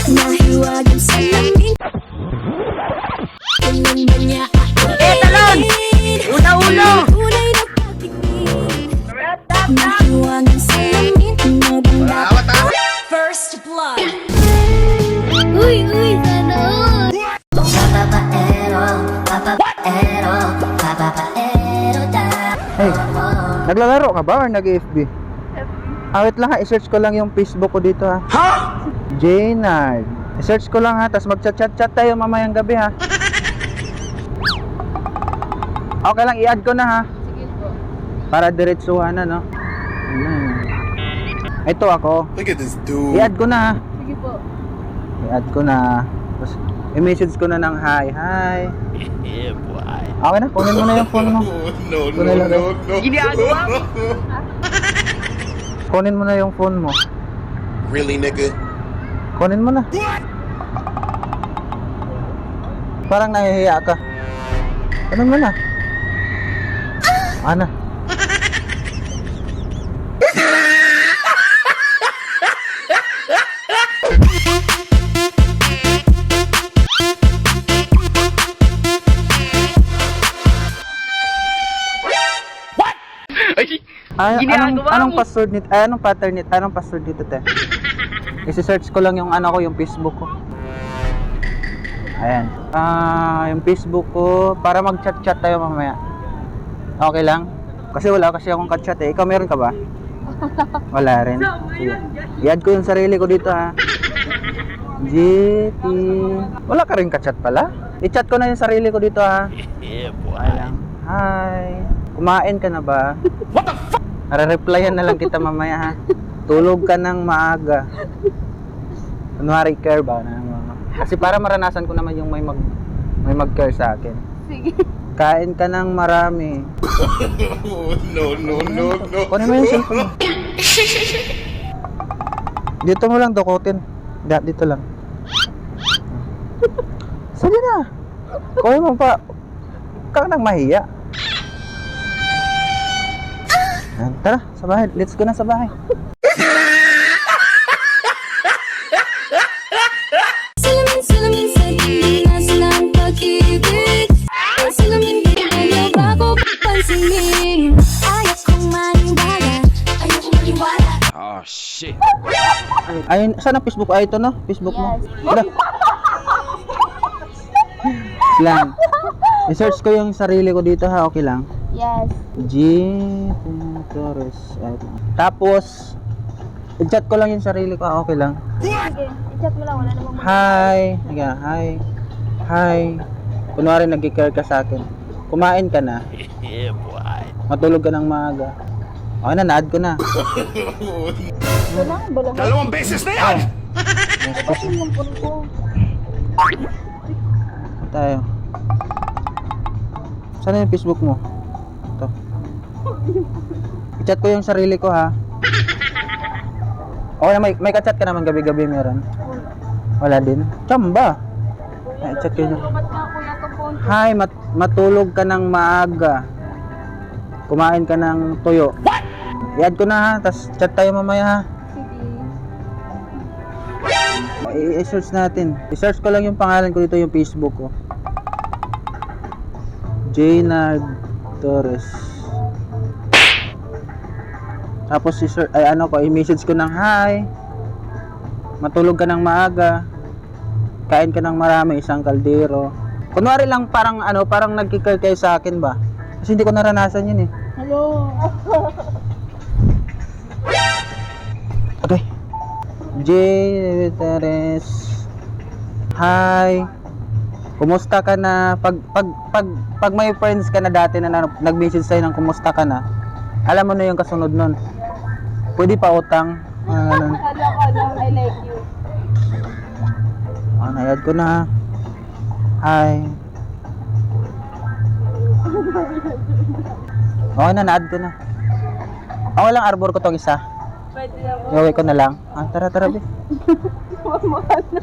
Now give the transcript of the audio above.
Nahiwagan sa langit. Kailan ba niya Talon! Una-uno! tunay na pag-ibig? Nahiwagan sa langit. First blood. Uy, sana all! Hey, naglalaro ka ba or nag-FB? Wait lang ha, i-search ko lang yung Facebook ko dito ha. Jaynard. I-search ko lang ha, tapos mag-chat-chat tayo mamayang gabi ha. Okay lang, i-add ko na ha. Sige po. Para diretsuhan na, no? Ito ako. Look at this dude. I-add ko na ha. Sige po. I-add ko na. Tapos, i-message ko na ng hi. Hi. Okay na, kunin mo na yung phone mo. No, no, Kunin lang no, rin. no. Ginagawa mo? Kunin mo na yung phone mo. Really, nigga? Kunin mo na. Parang nahihiya ka. Kunin mo na. Ana. Anong password nito? Anong pattern nito? Anong password nito, te? I-search ko lang yung yung Facebook ko. Ayan. Yung Facebook ko para mag-chat-chat tayo mamaya. Okay lang? Kasi wala kasi akong ka-chat eh. Ikaw meron ka ba? Wala rin. Sige. I-add ko yung sarili ko dito ha. GT. Wala ka rin ka-chat pala? I-chat ko na yung sarili ko dito ha. Okay lang. Hi. Kumain ka na ba? What the fuck? Nare-replyan na lang kita mamaya ha. Tulog ka ng maaga. Kunwari care ba na kasi para maranasan ko naman yung may mag-care sa akin. Sige. Kain ka ng marami. No, no, no, no. Kunin mo yung cellphone mo. Dito mo lang dukutin. Dito lang. Sige na. Kunin mo pa. Kang nang mahiya. Tara, sa bahay. Let's go na sa bahay. Salamin sa Pilipinas ng pag-ibig. Salamin di na niya bago pansinin. Ayaw kong maniwala. Ayaw kong maniwala. Oh, shit. Ayun, saan ang Facebook? Ito no? Facebook mo? Yes. Tara. Lang. I-search ko yung sarili ko dito ha, okay lang. Yes. G. Torres. Tapos, i-chat ko lang yung sarili ko, okay lang. Sige. I-chat mo lang. Wala namang Hi. Again, hi. Hi. Kunwari nag-care ka sa akin. Kumain ka na. Matulog ka ng maaga. Okay na, na-add ko na. Wala. Wala. Dalawang beses na yan! Kasi yung phone ko. Tayo. Saan yung Facebook mo? Ito. I-chat ko yung sarili ko ha. Okay na, may ka-chat ka naman gabi-gabi meron. Wala din. Chamba. Ay, i-chat ko yun. Ba't nga kuya to phone? Hi, matulog ka ng maaga. Kumain ka ng tuyo. I-add ko na ha, tas chat tayo mamaya ha. Sige. I-search natin. I-search ko lang yung pangalan ko dito, yung Facebook ko. Jaynard Torres. Tapos i-message ko ng hi. Matulog ka ng maaga. Kain ka ng marami, isang kaldero. Kunwari lang parang nagki-care kayo sa akin ba? Kasi hindi ko naranasan yun eh. Hello. Okay. J. Torres. Hi. Kumusta ka na? Pag may friends ka na dati na nag-message sa'yo ng kumusta ka na, alam mo na yung kasunod nun. Pwede pa utang. Ganun. I like you. Nayad ko na. Hi. Okay na, na-add ko na. Okay lang, arbor ko tong isa. Pwede na po. Iuwi ko na lang. Tara, be. Mahal na.